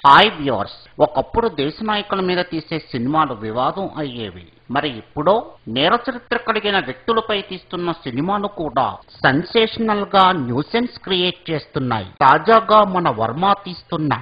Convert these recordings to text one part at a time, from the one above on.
Hi viewers. ఒకప్పుడు దేశ నాయకుల మీద తీసే సినిమాలు వివాదం అయ్యేవి. మరి ఇప్పుడు నేర చరిత్ర కలిగిన వ్యక్తులపై తీస్తున్న సినిమాలు కూడా సెన్సేషనల్ గా న్యూసెన్స్ క్రియేట్ చేస్తున్నాయి. తాజాగా మన వర్మ తీస్తున్న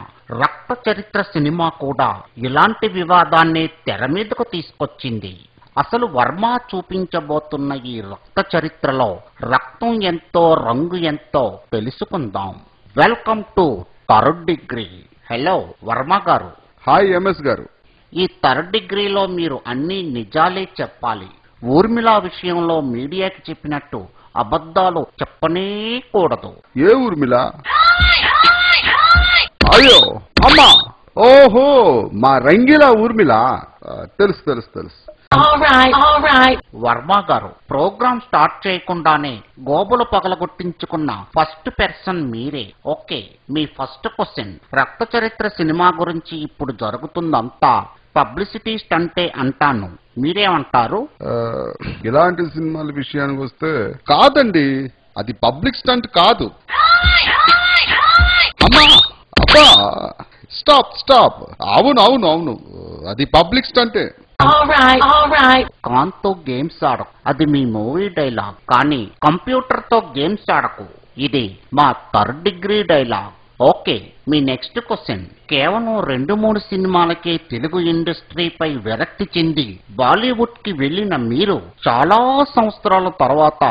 రక్త చరిత్ర సినిమా కూడా ఇలాంటి వివాదాన్ని తెర మీదకు తీసుకొచ్చింది. అసలు వర్మ చూపించబోతున్న ఈ రక్త చరిత్రలో రక్తం ఎంతో, రంగు ఎంతో తెలుసుకుందాం. Welcome to third degree. Hello Varma గారు. హాయ్ ఎంఎస్ గారు. ఈ థర్డ్ డిగ్రీలో మీరు అన్ని నిజాలే చెప్పాలి. ఊర్మిళ విషయంలో మీడియాకి చెప్పినట్టు అబద్ధాలు చెప్పనే కూడదు. ఏ ఊర్మిళ? అయ్యో అమ్మా, ఓహో మా రంగిలా ఊర్మిళ. తెలుసు తెలుసు తెలుసు. వర్మ గారు, ప్రోగ్రామ్ స్టార్ట్ చేయకుండానే గోబులు పగలగొట్టించుకున్న ఫస్ట్ పర్సన్ మీరే. ఓకే, మీ ఫస్ట్ క్వశ్చన్. రక్త చరిత్ర సినిమా గురించి ఇప్పుడు జరుగుతుందంతా పబ్లిసిటీ స్టంటే అంటాను, మీరేమంటారు? ఇలాంటి సినిమాల విషయానికి వస్తే కాదండి, అది పబ్లిక్ స్టంట్ కాదు. అమ్మా అబ్బా, స్టాప్ స్టాప్. అవును అవును అవును, అది పబ్లిక్ స్టంటే. కాంతో గేమ్స్ ఆడకు, అది మీ మూవీ డైలాగ్. కానీ కంప్యూటర్ తో గేమ్స్ ఆడకు, ఇది మా థర్డ్ డిగ్రీ డైలాగ్. ఓకే, మీ నెక్స్ట్ క్వశ్చన్. కేవలం 2-3 సినిమాలకే తెలుగు ఇండస్ట్రీపై విరక్తి చెంది బాలీవుడ్ కి వెళ్లిన మీరు చాలా సంవత్సరాల తర్వాత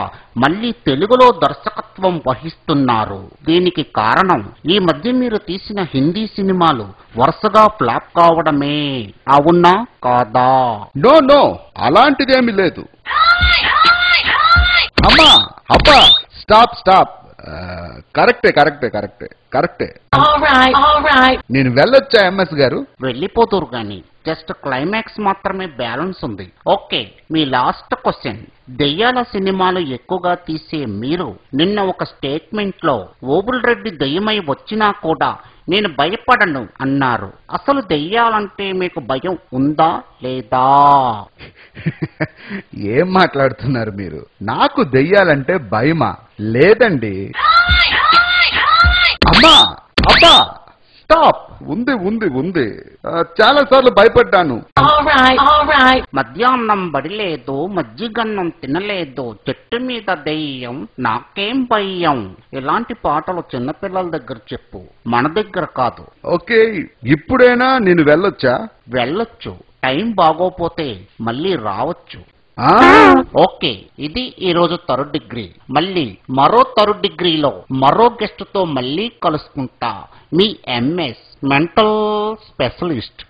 మళ్లీ తెలుగులో దర్శకత్వం వహిస్తున్నారు. దీనికి కారణం ఈ మధ్య మీరు తీసిన హిందీ సినిమాలు వరుసగా ఫ్లాప్ కావడమే. అవునా కాదా? నో నో, అలాంటిదేమీ లేదు. అమ్మా అబ్బా, స్టాప్ స్టాప్. కరెక్టే కరెక్టే కరెక్టే కరెక్టే. నేను వెళ్ళొచ్చా ఎంఎస్ గారు? వెళ్ళిపోతురు గాని జస్ట్ క్లైమాక్స్ మాత్రమే బ్యాలెన్స్ ఉంది. ఓకే, మీ లాస్ట్ క్వశ్చన్. దెయ్యాల సినిమాలు ఎక్కువగా తీసే మీరు నిన్న ఒక స్టేట్మెంట్ లో ఓబుల్ రెడ్డి దెయ్యమై వచ్చినా కూడా నేను భయపడను అన్నారు. అసలు దెయ్యాలంటే మీకు భయం ఉందా లేదా? ఏం మాట్లాడుతున్నారు మీరు? నాకు దెయ్యాలంటే భయమా? లేదండి. అమ్మా అబ్బా, స్టాప్. ఉంది ఉంది ఉంది, చాలా సార్లు భయపడ్డాను. మధ్యాహ్నం బడిలేదు, మజ్జిగన్నం తినలేదు, చెట్టు మీద దెయ్యం, నాకేం భయం. ఇలాంటి పాటలు చిన్నపిల్లల దగ్గర చెప్పు, మన దగ్గర కాదు. ఓకే, ఇప్పుడైనా నేను వెళ్ళొచ్చా? వెళ్ళొచ్చు, టైం బాగోపోతే మళ్ళీ రావచ్చు. ఓకే, ఇది ఈరోజు థర్డ్ డిగ్రీ. మళ్ళీ మరో థర్డ్ డిగ్రీలో మరో గెస్ట్ తో మళ్ళీ కలుసుకుంటా. మీ ఎంఎస్ మెంటల్ స్పెషలిస్ట్.